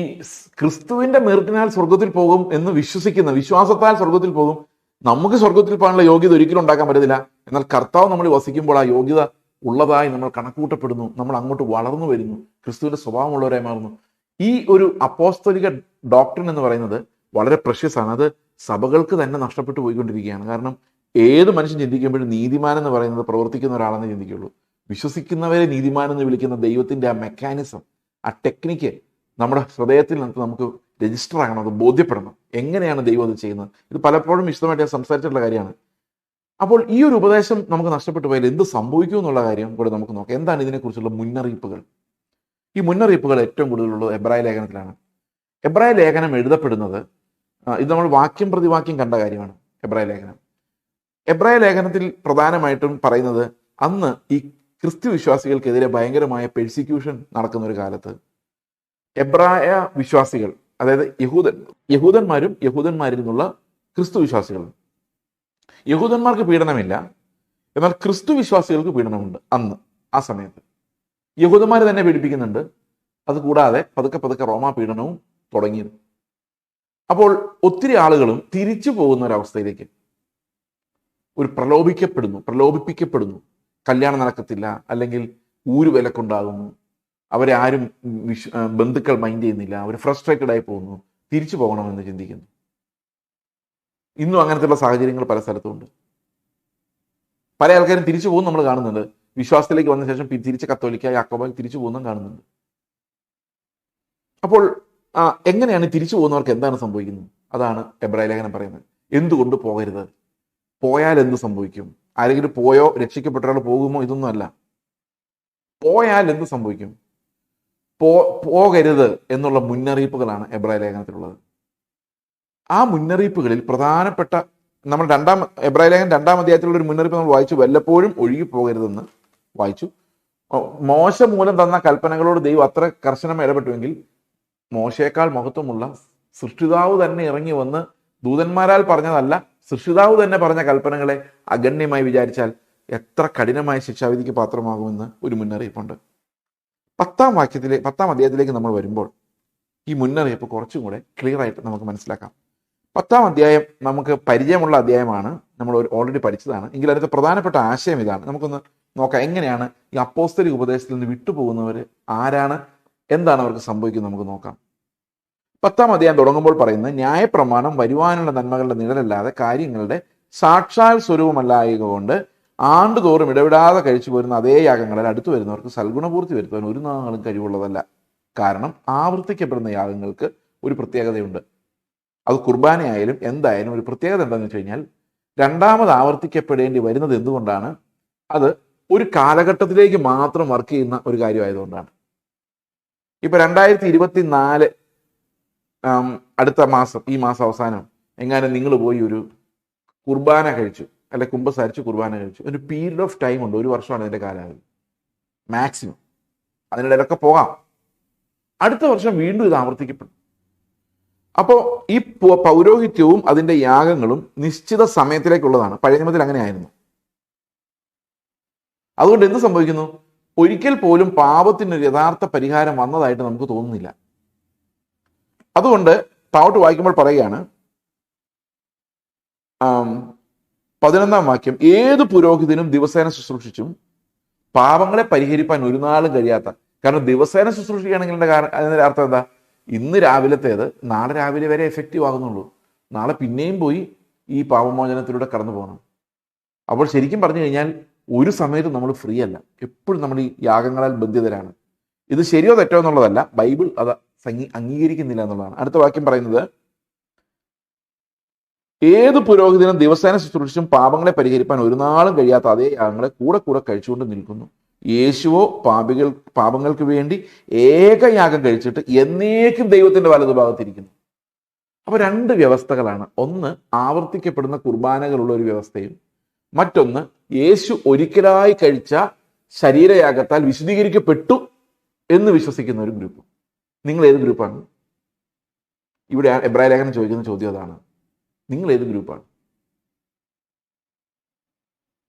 ക്രിസ്തുവിന്റെ മെറിറ്റിനാൽ സ്വർഗത്തിൽ പോകും എന്ന് വിശ്വാസത്താൽ സ്വർഗത്തിൽ പോകും. നമുക്ക് സ്വർഗത്തിൽ പോകാനുള്ള യോഗ്യത ഒരിക്കലും ഉണ്ടാക്കാൻ പറ്റത്തില്ല. എന്നാൽ കർത്താവ് നമ്മൾ വസിക്കുമ്പോൾ ആ യോഗ്യത ഉള്ളതായി നമ്മൾ കണക്കൂട്ടപ്പെടുന്നു. നമ്മൾ അങ്ങോട്ട് വളർന്നു വരുന്നു, ക്രിസ്തുവിന്റെ സ്വഭാവമുള്ളവരായി മാറുന്നു. ഈ ഒരു അപ്പോസ്തലിക ഡോക്ട്രിൻ എന്ന് പറയുന്നത് വളരെ പ്രഷ്യസ് ആണ്. അത് സഭകൾക്ക് തന്നെ നഷ്ടപ്പെട്ടു പോയിക്കൊണ്ടിരിക്കുകയാണ്. കാരണം ഏത് മനുഷ്യൻ ചിന്തിക്കുമ്പോഴും നീതിമാൻ എന്ന് പറയുന്നത് പ്രവർത്തിക്കുന്ന ഒരാളെന്ന് ചിന്തിക്കുള്ളൂ. വിശ്വസിക്കുന്നവരെ നീതിമാൻ എന്ന് വിളിക്കുന്ന ദൈവത്തിന്റെ ആ മെക്കാനിസം, ആ ടെക്നിക്ക് നമ്മുടെ ഹൃദയത്തിൽ നമുക്ക് രജിസ്റ്റർ ആകണം, അത് ബോധ്യപ്പെടണം. എങ്ങനെയാണ് ദൈവം അത് ചെയ്യുന്നത്? ഇത് പലപ്പോഴും വിശദമായിട്ട് ഞാൻ സംസാരിച്ചിട്ടുള്ള കാര്യമാണ്. അപ്പോൾ ഈ ഒരു ഉപദേശം നമുക്ക് നഷ്ടപ്പെട്ടു പോയാൽ എന്ത് സംഭവിക്കും എന്നുള്ള കാര്യം കൂടെ നമുക്ക് നോക്കാം. എന്താണ് ഇതിനെക്കുറിച്ചുള്ള മുന്നറിയിപ്പുകൾ? ഈ മുന്നറിയിപ്പുകൾ ഏറ്റവും കൂടുതലുള്ളത് എബ്രായ ലേഖനത്തിലാണ്. എബ്രായ ലേഖനം എഴുതപ്പെടുന്നത്, ഇത് നമ്മൾ വാക്യം പ്രതിവാക്യം കണ്ട കാര്യമാണ്. എബ്രായ ലേഖനത്തിൽ പ്രധാനമായിട്ടും പറയുന്നത്, അന്ന് ഈ ക്രിസ്തു വിശ്വാസികൾക്കെതിരെ ഭയങ്കരമായ പെർസിക്യൂഷൻ നടക്കുന്ന ഒരു കാലത്ത് എബ്രായ വിശ്വാസികൾ, അതായത് യഹൂദന്മാരിൽ നിന്നുള്ള ക്രിസ്തു വിശ്വാസികൾ, യഹൂദന്മാർക്ക് പീഡനമില്ല, എന്നാൽ ക്രിസ്തു വിശ്വാസികൾക്ക് പീഡനമുണ്ട്. അന്ന് ആ സമയത്ത് യഹൂദന്മാർ തന്നെ പീഡിപ്പിക്കുന്നുണ്ട്. അതുകൂടാതെ പതുക്കെ റോമാ പീഡനവും തുടങ്ങിയത്. അപ്പോൾ ഒത്തിരി ആളുകളും തിരിച്ചു പോകുന്ന ഒരവസ്ഥയിലേക്ക് പ്രലോഭിപ്പിക്കപ്പെടുന്നു. കല്യാണം നടക്കത്തില്ല, അല്ലെങ്കിൽ ഊരുവിലക്കുണ്ടാകുന്നു, അവരെ ആരും ബന്ധുക്കൾ മൈൻഡ് ചെയ്യുന്നില്ല, അവർ ഫ്രസ്ട്രേറ്റഡ് ആയി പോകുന്നു, തിരിച്ചു പോകണമെന്ന് ചിന്തിക്കുന്നു. ഇന്നും അങ്ങനത്തെയുള്ള സാഹചര്യങ്ങൾ പല സ്ഥലത്തുമുണ്ട്. പല ആൾക്കാരും തിരിച്ചു പോകുന്നു നമ്മൾ കാണുന്നുണ്ട്. വിശ്വാസത്തിലേക്ക് വന്ന ശേഷം തിരിച്ച് കത്തോലിക്ക, യാക്കോബായി തിരിച്ചു പോകുന്നതും കാണുന്നുണ്ട്. അപ്പോൾ എങ്ങനെയാണ് തിരിച്ചു പോകുന്നവർക്ക് എന്താണ് സംഭവിക്കുന്നത്? അതാണ് എബ്രായ ലേഖനം പറയുന്നത്. എന്തുകൊണ്ട് പോകരുത്? പോയാൽ എന്ത് സംഭവിക്കും? ആരെങ്കിലും പോയോ, രക്ഷിക്കപ്പെട്ട ഒരാൾ പോകുമോ? ഇതൊന്നും അല്ല. പോയാൽ എന്ത് സംഭവിക്കും? പോകരുത് എന്നുള്ള മുന്നറിയിപ്പുകളാണ് എബ്രായ ലേഖനത്തിലുള്ളത്. ആ മുന്നറിയിപ്പുകളിൽ പ്രധാനപ്പെട്ട, നമ്മൾ എബ്രായ ലേഖനം 2-ാം അധ്യായത്തിലുള്ള ഒരു മുന്നറിയിപ്പ് നമ്മൾ വായിച്ചു. വല്ലപ്പോഴും ഒഴുകി പോകരുതെന്ന് വായിച്ചു. മോശ മൂലം തന്ന കൽപ്പനകളോട് ദൈവം അത്ര കർശനം ഇടപെട്ടുവെങ്കിൽ മോശയേക്കാൾ മഹത്വമുള്ള സൃഷ്ടിതാവ് തന്നെ ഇറങ്ങി വന്ന് ദൂതന്മാരാൽ പറഞ്ഞതല്ല, സൃഷ്ടിതാവ് തന്നെ പറഞ്ഞ കൽപ്പനകളെ അഗണ്യമായി വിചാരിച്ചാൽ എത്ര കഠിനമായ ശിക്ഷാവിധിക്ക് പാത്രമാകുമെന്ന് ഒരു മുന്നറിയിപ്പുണ്ട്. 10-ാം അധ്യായത്തിലേക്ക് നമ്മൾ വരുമ്പോൾ ഈ മുന്നറിയിപ്പ് കുറച്ചും കൂടെ ക്ലിയർ ആയിട്ട് നമുക്ക് മനസ്സിലാക്കാം. 10-ാം അധ്യായം നമുക്ക് പരിചയമുള്ള അധ്യായമാണ്, നമ്മൾ ഓൾറെഡി പഠിച്ചതാണ്. എങ്കിൽ അതിൻ്റെ പ്രധാനപ്പെട്ട ആശയം ഇതാണ്. നമുക്കൊന്ന് നോക്കാം എങ്ങനെയാണ് ഈ അപ്പോസ്തലിക ഉപദേശത്തിൽ നിന്ന് വിട്ടുപോകുന്നവർ ആരാണ്, എന്താണ് അവർക്ക് സംഭവിക്കുന്നത് നമുക്ക് നോക്കാം. 10-ാം അധ്യായം തുടങ്ങുമ്പോൾ പറയുന്നത്, ന്യായപ്രമാണം വരുവാനുള്ള നന്മകളുടെ നിഴലല്ലാതെ കാര്യങ്ങളുടെ സാക്ഷാൽ സ്വരൂപമല്ലായതുകൊണ്ട് ആണ്ടുതോറും ഇടവിടാതെ കഴിച്ചു പോരുന്ന അതേ യാഗങ്ങളിൽ അടുത്തു വരുന്നവർക്ക് സൽഗുണപൂർത്തി വരുത്തുവാൻ ഒരു നാളും കഴിവുള്ളതല്ല. കാരണം ആവർത്തിക്കപ്പെടുന്ന യാഗങ്ങൾക്ക് ഒരു പ്രത്യേകതയുണ്ട്. അത് കുർബാനയായാലും എന്തായാലും ഒരു പ്രത്യേകത എന്താണെന്ന് വെച്ച് കഴിഞ്ഞാൽ, രണ്ടാമത് ആവർത്തിക്കപ്പെടേണ്ടി വരുന്നത് എന്തുകൊണ്ടാണ്? അത് ഒരു കാലഘട്ടത്തിലേക്ക് മാത്രം വർക്ക് ചെയ്യുന്ന ഒരു കാര്യമായതുകൊണ്ടാണ്. ഇപ്പൊ 2024 അടുത്ത മാസം, ഈ മാസം അവസാനം എങ്ങാനും നിങ്ങൾ പോയി ഒരു കുർബാന കഴിച്ചു, അല്ലെ കുമ്പസാരിച്ച് കുർബാന കഴിച്ചു, ഒരു പീരീഡ് ഓഫ് ടൈം ഉണ്ട്. 1 വർഷമാണ് അതിന്റെ കാലാവധി മാക്സിമം. അതിനിടയിലൊക്കെ പോകാം. അടുത്ത വർഷം വീണ്ടും ഇത് ആവർത്തിക്കപ്പെടും. അപ്പോൾ ഈ പൗരോഹിത്യവും അതിന്റെ യാഗങ്ങളും നിശ്ചിത സമയത്തിലേക്കുള്ളതാണ്. പഴയ നിയമത്തിൽ അങ്ങനെയായിരുന്നു. അതുകൊണ്ട് എന്ത് സംഭവിക്കുന്നു? ഒരിക്കൽ പോലും പാപത്തിനൊരു യഥാർത്ഥ പരിഹാരം വന്നതായിട്ട് നമുക്ക് തോന്നുന്നില്ല. അതുകൊണ്ട് താഴോട്ട് വായിക്കുമ്പോൾ പറയുകയാണ്, 11-ാം വാക്യം, ഏത് പുരോഹിതനും ദിവസേന ശുശ്രൂഷിച്ചും പാപങ്ങളെ പരിഹരിപ്പാൻ ഒരു നാളും കഴിയാത്ത. കാരണം ദിവസേന ശുശ്രൂഷിക്കുകയാണെങ്കിൽ അതിൻ്റെ അർത്ഥം എന്താ? ഇന്ന് രാവിലത്തേത് നാളെ രാവിലെ വരെ എഫക്റ്റീവ് ആകുന്നുള്ളൂ. നാളെ പിന്നെയും പോയി ഈ പാപമോചനത്തിലൂടെ കടന്നു പോകണം. അപ്പോൾ ശരിക്കും പറഞ്ഞു കഴിഞ്ഞാൽ ഒരു സമയത്ത് നമ്മൾ ഫ്രീ അല്ല, എപ്പോഴും നമ്മൾ ഈ യാഗങ്ങളാൽ ബന്ധിതരാണ്. ഇത് ശരിയോ തെറ്റോ എന്നുള്ളതല്ല, ബൈബിൾ അത് അംഗീകരിക്കുന്നില്ല എന്നുള്ളതാണ്. അടുത്ത വാക്യം പറയുന്നത്, ഏത് പുരോഹിതനും ദിവസേന ശുശ്രൂഷിച്ചും പാപങ്ങളെ പരിഹരിപ്പാൻ ഒരു നാളും കഴിയാത്ത അതേ യാഗങ്ങളെ കൂടെ കൂടെ കഴിച്ചുകൊണ്ട് നിൽക്കുന്നു. യേശുവോ പാപങ്ങൾക്ക് വേണ്ടി ഏകയാഗം കഴിച്ചിട്ട് എന്നേക്കും ദൈവത്തിന്റെ വലതുഭാഗത്തിരിക്കുന്നു. അപ്പൊ രണ്ട് വ്യവസ്ഥകളാണ്. ഒന്ന് ആവർത്തിക്കപ്പെടുന്ന കുർബാനകളുള്ള ഒരു വ്യവസ്ഥയും, മറ്റൊന്ന് യേശു ഒരിക്കലായി കഴിച്ച ശരീരയാഗത്താൽ വിശുദ്ധീകരിക്കപ്പെട്ടു എന്ന് വിശ്വസിക്കുന്ന ഒരു ഗ്രൂപ്പ്. നിങ്ങൾ ഏത് ഗ്രൂപ്പാണ്? ഇവിടെ എബ്രായ ലേഖനം ചോദിക്കുന്ന ചോദ്യം അതാണ്. നിങ്ങൾ ഏത് ഗ്രൂപ്പാണ്?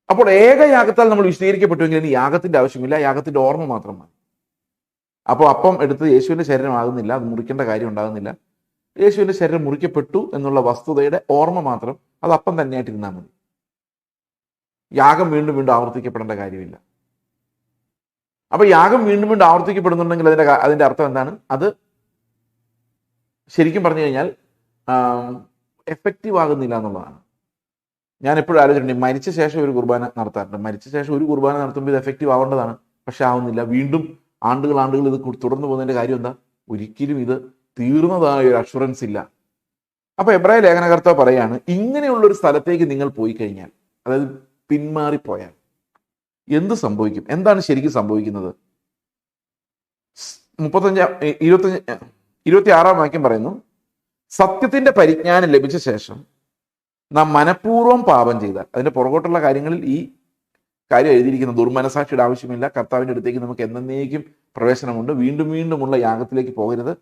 അപ്പോൾ ഏകയാഗത്താൽ നമ്മൾ വിശദീകരിക്കപ്പെട്ടുവെങ്കിൽ ഇനി യാഗത്തിന്റെ ആവശ്യമില്ല, യാഗത്തിന്റെ ഓർമ്മ മാത്രം മതി. അപ്പോൾ അപ്പം എടുത്ത് യേശുവിന്റെ ശരീരം ആകുന്നില്ല, അത് മുറിക്കേണ്ട കാര്യം ഉണ്ടാകുന്നില്ല. യേശുവിന്റെ ശരീരം മുറിക്കപ്പെട്ടു എന്നുള്ള വസ്തുതയുടെ ഓർമ്മ മാത്രം, അത് അപ്പം തന്നെയായിട്ടിരുന്നാൽ മതി. യാഗം വീണ്ടും വീണ്ടും ആവർത്തിക്കപ്പെടേണ്ട കാര്യമില്ല. അപ്പൊ യാഗം വീണ്ടും വീണ്ടും ആവർത്തിക്കപ്പെടുന്നുണ്ടെങ്കിൽ അതിന്റെ അർത്ഥം എന്താണ്? അത് ശരിക്കും പറഞ്ഞു കഴിഞ്ഞാൽ എഫക്റ്റീവ് ആകുന്നില്ല എന്നുള്ളതാണ്. ഞാൻ എപ്പോഴും ആലോചിച്ചിട്ടുണ്ട്, മരിച്ച ശേഷം ഒരു കുർബാന നടത്താറുണ്ട്. മരിച്ച ശേഷം ഒരു കുർബാന നടത്തുമ്പോൾ ഇത് എഫക്റ്റീവ് ആവേണ്ടതാണ്, പക്ഷെ ആവുന്നില്ല. വീണ്ടും ആണ്ടുകൾ ഇത് തുടർന്നു പോകുന്നതിന്റെ കാര്യം എന്താ? ഒരിക്കലും ഇത് തീർന്നതായ ഒരു അഷുറൻസ് ഇല്ല. അപ്പൊ എബ്രായ ലേഖനകർത്താവ് പറയാണ്, ഇങ്ങനെയുള്ള ഒരു സ്ഥലത്തേക്ക് നിങ്ങൾ പോയി കഴിഞ്ഞാൽ, അതായത് പിന്മാറിപ്പോയാൽ എന്ത് സംഭവിക്കും? എന്താണ് ശരിക്കും സംഭവിക്കുന്നത്? 26-ാം വാക്യം പറയുന്നു, സത്യത്തിന്റെ പരിജ്ഞാനം ലഭിച്ച ശേഷം നാം മനഃപൂർവ്വം പാപം ചെയ്താൽ. അതിന്റെ പുറകോട്ടുള്ള കാര്യങ്ങളിൽ ഈ കാര്യം എഴുതിയിരിക്കുന്ന ദുർമനസാക്ഷിയുടെ ആവശ്യമില്ല. കർത്താവിന്റെ അടുത്തേക്ക് നമുക്ക് എന്നേക്കും പ്രവേശനമുണ്ട്. വീണ്ടും വീണ്ടുമുള്ള യാഗത്തിലേക്ക് പോകരുത്.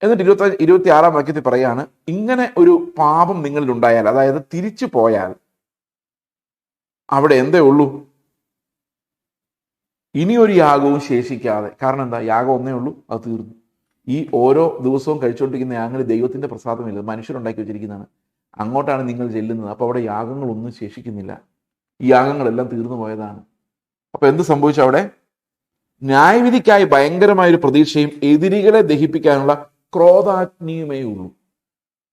എന്നിട്ട് 26-ാം വാക്യത്തിൽ പറയാണ്, ഇങ്ങനെ ഒരു പാപം നിങ്ങളിൽ ഉണ്ടായാൽ, അതായത് തിരിച്ചു പോയാൽ അവിടെ എന്തേ ഉള്ളൂ? ഇനിയൊരു യാഗവും ശേഷിക്കാതെ. കാരണം എന്താ? യാഗം ഒന്നേ ഉള്ളൂ, അത് തീർന്നു. ഈ ഓരോ ദിവസവും കഴിച്ചുകൊണ്ടിരിക്കുന്ന യാഗങ്ങൾ ദൈവത്തിന്റെ പ്രസാദമില്ല, മനുഷ്യരുണ്ടാക്കി വെച്ചിരിക്കുന്നതാണ്. അങ്ങോട്ടാണ് നിങ്ങൾ ചെല്ലുന്നത്. അപ്പൊ അവിടെ യാഗങ്ങളൊന്നും ശേഷിക്കുന്നില്ല, ഈ യാഗങ്ങളെല്ലാം തീർന്നു പോയതാണ്. അപ്പൊ എന്ത് സംഭവിച്ചു? അവിടെ ന്യായവിധിക്കായി ഭയങ്കരമായൊരു പ്രതീക്ഷയും എതിരികളെ ദഹിപ്പിക്കാനുള്ള ക്രോധാഗ്നിയുമേ ഉള്ളൂ.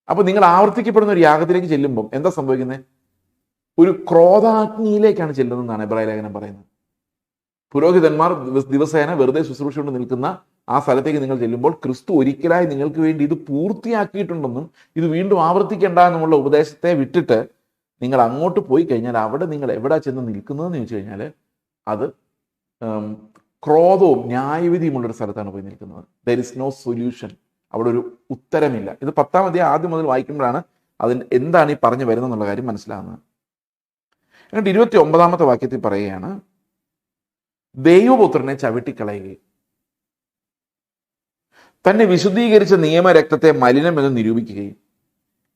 അപ്പൊ നിങ്ങൾ ആവർത്തിക്കപ്പെടുന്ന ഒരു യാഗത്തിലേക്ക് ചെല്ലുമ്പം എന്താ സംഭവിക്കുന്നത്? ഒരു ക്രോധാഗ്നിയിലേക്കാണ് ചെല്ലുന്നതെന്നാണ് എബ്രായ ലേഖനം പറയുന്നത്. പുരോഹിതന്മാർ ദിവസേന വെറുതെ ശുശ്രൂഷ കൊണ്ട് നിൽക്കുന്ന ആ സ്ഥലത്തേക്ക് നിങ്ങൾ ചെല്ലുമ്പോൾ ക്രിസ്തു ഒരിക്കലായി നിങ്ങൾക്ക് വേണ്ടി ഇത് പൂർത്തിയാക്കിയിട്ടുണ്ടെന്നും ഇത് വീണ്ടും ആവർത്തിക്കേണ്ട എന്നുമുള്ള ഉപദേശത്തെ വിട്ടിട്ട് നിങ്ങൾ അങ്ങോട്ട് പോയി കഴിഞ്ഞാൽ അവിടെ നിങ്ങൾ എവിടെ ചെന്ന് നിൽക്കുന്നതെന്ന് ചോദിച്ചു കഴിഞ്ഞാൽ അത് ക്രോധവും ന്യായവിധിയുമുള്ളൊരു സ്ഥലത്താണ് പോയി നിൽക്കുന്നത്. There is no solution. അവിടെ ഒരു ഉത്തരമില്ല. ഇത് 10-ാം അധ്യായം ആദ്യം മുതൽ വായിക്കുമ്പോഴാണ് അതിന് എന്താണ് ഈ പറഞ്ഞു വരുന്നത് എന്നുള്ള കാര്യം മനസ്സിലാകുന്നത്. എന്നിട്ട് 29-ാമത്തെ വാക്യത്തിൽ പറയുകയാണ്, ദൈവപുത്രനെ ചവിട്ടിക്കളയുകയും തന്നെ വിശുദ്ധീകരിച്ച നിയമരക്തത്തെ മലിനമെന്ന് നിരൂപിക്കുകയും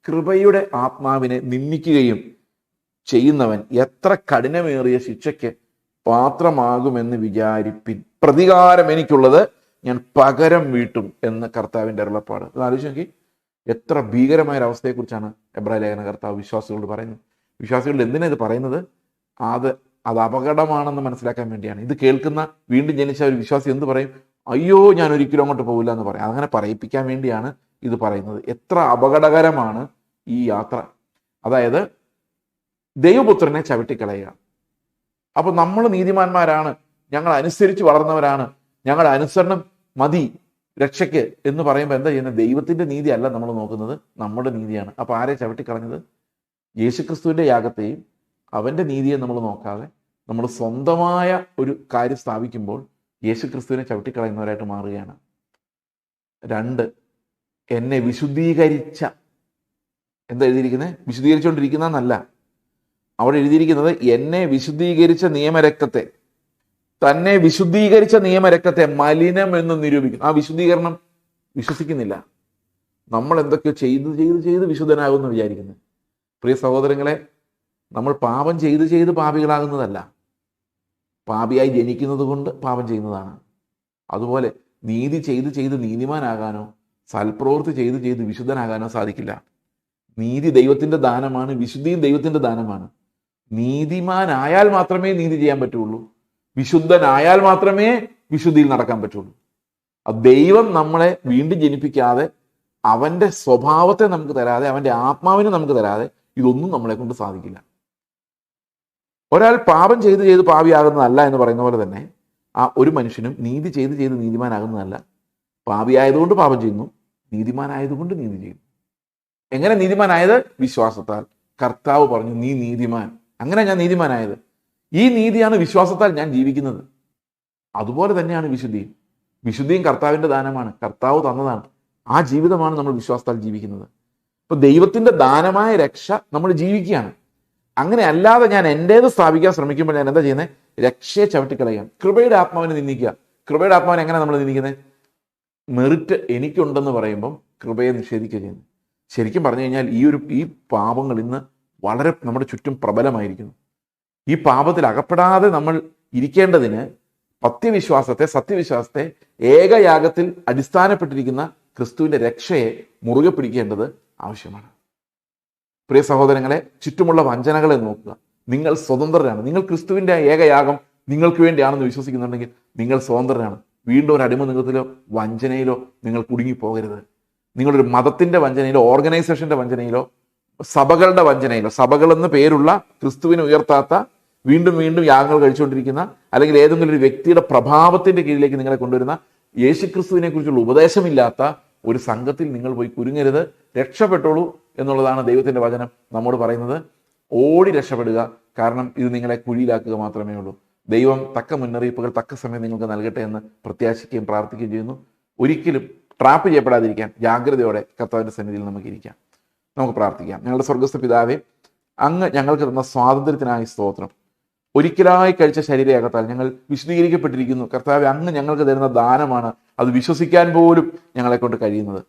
കൃപയുടെ ആത്മാവിനെ നിന്ദിക്കുകയും ചെയ്യുന്നവൻ എത്ര കഠിനമേറിയ ശിക്ഷയ്ക്ക് പാത്രമാകുമെന്ന് വിചാരിപ്പിൻ. പ്രതികാരം എനിക്കുള്ളത്, ഞാൻ പകരം വീട്ടും എന്ന് കർത്താവിൻ്റെ അരുളപ്പാട്. അത് ആലോചിച്ച് നോക്കി, എത്ര ഭീകരമായ ഒരവസ്ഥയെക്കുറിച്ചാണ് എബ്രായ ലേഖന കർത്താവ് വിശ്വാസികളോട് പറയുന്നത്. വിശ്വാസികളോട് എന്തിനാ ഇത് പറയുന്നത്? അത് അപകടമാണെന്ന് മനസ്സിലാക്കാൻ വേണ്ടിയാണ്. ഇത് കേൾക്കുന്ന വീണ്ടും ജനിച്ച ഒരു വിശ്വാസി എന്ത് പറയും? അയ്യോ, ഞാൻ ഒരിക്കലും അങ്ങോട്ട് പോകില്ല എന്ന് പറയും. അങ്ങനെ പറയിപ്പിക്കാൻ വേണ്ടിയാണ് ഇത് പറയുന്നത്. എത്ര അപകടകരമാണ് ഈ യാത്ര. അതായത് ദൈവപുത്രനെ ചവിട്ടിക്കളയുക. അപ്പൊ നമ്മൾ നീതിമാന്മാരാണ്, ഞങ്ങൾ അനുസരിച്ച് വളർന്നവരാണ്, ഞങ്ങളുടെ അനുസരണം മതി രക്ഷയ്ക്ക് എന്ന് പറയുമ്പോൾ എന്താ ചെയ്യുന്നത്? ദൈവത്തിന്റെ നീതി അല്ല നമ്മൾ നോക്കുന്നത്, നമ്മുടെ നീതിയാണ്. അപ്പൊ ആരെ ചവിട്ടിക്കളഞ്ഞത്? യേശുക്രിസ്തുവിന്റെ യാഗത്തെയും അവന്റെ നീതിയെ നമ്മൾ നോക്കാതെ നമ്മൾ സ്വന്തമായ ഒരു കാര്യം സ്ഥാപിക്കുമ്പോൾ യേശുക്രിസ്തുവിനെ ചവിട്ടിക്കളയുന്നവരായിട്ട് മാറുകയാണ്. 2, എന്നെ വിശുദ്ധീകരിച്ച, എന്താ എഴുതിയിരിക്കുന്നത്? വിശുദ്ധീകരിച്ചുകൊണ്ടിരിക്കുന്നതെന്നല്ല, അവിടെ എഴുതിയിരിക്കുന്നത് എന്നെ വിശുദ്ധീകരിച്ച നിയമരക്തത്തെ, തന്നെ വിശുദ്ധീകരിച്ച നിയമരക്തത്തെ മലിനം എന്ന് നിരൂപിക്കും. ആ വിശുദ്ധീകരണം വിശ്വസിക്കുന്നില്ല. നമ്മൾ എന്തൊക്കെയോ ചെയ്ത് വിശുദ്ധനാകുമെന്ന് വിചാരിക്കുന്നത്. പ്രിയ സഹോദരങ്ങളെ, നമ്മൾ പാപം ചെയ്ത് പാപികളാകുന്നതല്ല. പാപിയായി ജനിക്കുന്നത് കൊണ്ട് പാപം ചെയ്യുന്നതാണ്. അതുപോലെ നീതി ചെയ്ത് ചെയ്ത് നീതിമാനാകാനോ സൽപ്രവൃത്തി ചെയ്ത് ചെയ്ത് വിശുദ്ധനാകാനോ സാധിക്കില്ല. നീതി ദൈവത്തിൻ്റെ ദാനമാണ്, വിശുദ്ധിയും ദൈവത്തിൻ്റെ ദാനമാണ്. നീതിമാനായാൽ മാത്രമേ നീതി ചെയ്യാൻ പറ്റുള്ളൂ, വിശുദ്ധനായാൽ മാത്രമേ വിശുദ്ധിയിൽ നടക്കാൻ പറ്റുള്ളൂ. ദൈവം നമ്മളെ വീണ്ടും ജനിപ്പിക്കാതെ, അവൻ്റെ സ്വഭാവത്തെ നമുക്ക് തരാതെ, അവൻ്റെ ആത്മാവിനെ നമുക്ക് തരാതെ ഇതൊന്നും നമ്മളെ കൊണ്ട് സാധിക്കില്ല. ഒരാൾ പാപം ചെയ്ത് ചെയ്ത് പാപിയാകുന്നതല്ല എന്ന് പറയുന്ന പോലെ തന്നെ ആ ഒരു മനുഷ്യനും നീതി ചെയ്ത് ചെയ്ത് നീതിമാനാകുന്നതല്ല. പാപിയായതുകൊണ്ട് പാപം ചെയ്യുന്നു, നീതിമാനായതുകൊണ്ട് നീതി ചെയ്യുന്നു. എങ്ങനെ നീതിമാനായത്? വിശ്വാസത്താൽ. കർത്താവ് പറഞ്ഞു, നീ നീതിമാൻ. അങ്ങനെ ഞാൻ നീതിമാനായത്. ഈ നീതിയാണ് വിശ്വാസത്താൽ ഞാൻ ജീവിക്കുന്നത്. അതുപോലെ തന്നെയാണ് വിശുദ്ധിയും. വിശുദ്ധിയും കർത്താവിൻ്റെ ദാനമാണ്, കർത്താവ് തന്നതാണ്. ആ ജീവിതമാണ് നമ്മൾ വിശ്വാസത്താൽ ജീവിക്കുന്നത്. ഇപ്പൊ ദൈവത്തിന്റെ ദാനമായ രക്ഷ നമ്മൾ ജീവിക്കുകയാണ്. അങ്ങനെ അല്ലാതെ ഞാൻ എൻ്റേത് സ്ഥാപിക്കാൻ ശ്രമിക്കുമ്പോൾ ഞാൻ എന്താ ചെയ്യുന്നത്? രക്ഷയെ ചവിട്ടിക്കളയാം. കൃപയുടെ ആത്മാവിനെ നിന്ദിക്കുക. കൃപയുടെ ആത്മാവിനെ എങ്ങനെ നമ്മൾ നിന്ദിക്കുന്നത്? മെറിറ്റ് എനിക്കുണ്ടെന്ന് പറയുമ്പം കൃപയെ നിഷേധിക്കുക ചെയ്യുന്നത്. ശരിക്കും പറഞ്ഞു കഴിഞ്ഞാൽ ഈ പാപങ്ങൾ ഇന്ന് വളരെ നമ്മുടെ ചുറ്റും പ്രബലമായിരിക്കുന്നു. ഈ പാപത്തിൽ അകപ്പെടാതെ നമ്മൾ ഇരിക്കേണ്ടതിന് സത്യവിശ്വാസത്തെ ഏകയാഗത്തിൽ അടിസ്ഥാനപ്പെട്ടിരിക്കുന്ന ക്രിസ്തുവിൻ്റെ രക്ഷയെ മുറുകെ പിടിക്കേണ്ടത് ആവശ്യമാണ്. പ്രിയ സഹോദരങ്ങളെ, ചുറ്റുമുള്ള വഞ്ചനകളെ നോക്കുക. നിങ്ങൾ സ്വതന്ത്രരാണ്. നിങ്ങൾ ക്രിസ്തുവിൻ്റെ ഏകയാഗം നിങ്ങൾക്ക് വേണ്ടിയാണെന്ന് വിശ്വസിക്കുന്നുണ്ടെങ്കിൽ നിങ്ങൾ സ്വതന്ത്രരാണ്. വീണ്ടും ഒരു അടിമനികത്തിലോ വഞ്ചനയിലോ നിങ്ങൾ കുടുങ്ങിപ്പോകരുത്. നിങ്ങളൊരു മതത്തിൻ്റെ വഞ്ചനയിലോ ഓർഗനൈസേഷൻ്റെ വഞ്ചനയിലോ സഭകളുടെ വഞ്ചനയിലോ, സഭകളെന്ന് പേരുള്ള ക്രിസ്തുവിനെ ഉയർത്താത്ത വീണ്ടും വീണ്ടും യാഗങ്ങൾ കഴിച്ചുകൊണ്ടിരിക്കുന്ന, അല്ലെങ്കിൽ ഏതെങ്കിലും ഒരു വ്യക്തിയുടെ പ്രഭാവത്തിൻ്റെ കീഴിലേക്ക് നിങ്ങളെ കൊണ്ടുവരുന്ന യേശുക്രിസ്തുവിനെ കുറിച്ചുള്ള ഉപദേശമില്ലാത്ത ഒരു സംഘത്തിൽ നിങ്ങൾ പോയി കുരുങ്ങരുത്. രക്ഷപ്പെട്ടോളൂ എന്നുള്ളതാണ് ദൈവത്തിൻ്റെ വചനം നമ്മോട് പറയുന്നത്. ഓടി രക്ഷപ്പെടുക. കാരണം ഇത് നിങ്ങളെ കുഴിയിലാക്കുക മാത്രമേ ഉള്ളൂ. ദൈവം തക്ക മുന്നറിയിപ്പുകൾ തക്ക സമയം നിങ്ങൾക്ക് നൽകട്ടെ എന്ന് പ്രത്യാശിക്കുകയും പ്രാർത്ഥിക്കുകയും ചെയ്യുന്നു. ഒരിക്കലും ട്രാപ്പ് ചെയ്യപ്പെടാതിരിക്കാൻ ജാഗ്രതയോടെ കർത്താവിൻ്റെ സന്നിധിയിൽ നമുക്ക് ഇരിക്കാം. നമുക്ക് പ്രാർത്ഥിക്കാം. ഞങ്ങളുടെ സ്വർഗ്ഗസ്ഥ പിതാവേ, അങ്ങ് ഞങ്ങൾക്ക് തന്ന സ്വാതന്ത്ര്യത്തിനായി സ്തോത്രം. ഒരിക്കലായി കഴിച്ച ശരീരയാകത്താൽ ഞങ്ങൾ വിശദീകരിക്കപ്പെട്ടിരിക്കുന്നു. കർത്താവെ, അങ്ങ് ഞങ്ങൾക്ക് തരുന്ന ദാനമാണ്. അത് വിശ്വസിക്കാൻ പോലും ഞങ്ങളെ കൊണ്ട് കഴിയുന്നത്.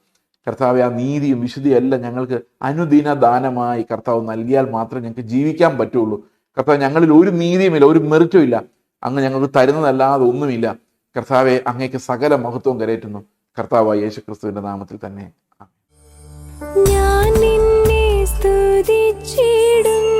കർത്താവെ, ആ നീതിയും വിശുദ്ധിയും എല്ലാം ഞങ്ങൾക്ക് അനുദിന ദാനമായി കർത്താവ് നൽകിയാൽ മാത്രമേ ഞങ്ങൾക്ക് ജീവിക്കാൻ പറ്റുള്ളൂ. കർത്താവ്, ഞങ്ങളിൽ ഒരു നീതിയുമില്ല, ഒരു മെറിറ്റും ഇല്ല. അങ്ങ് ഞങ്ങൾക്ക് തരുന്നതല്ലാതെ ഒന്നുമില്ല. കർത്താവെ, അങ്ങേക്ക് സകല മഹത്വവും കരയറ്റുന്നു. കർത്താവായ യേശുക്രിസ്തുവിന്റെ നാമത്തിൽ തന്നെ. ഞാൻ നിന്നെ സ്തുതിച്ചിടും.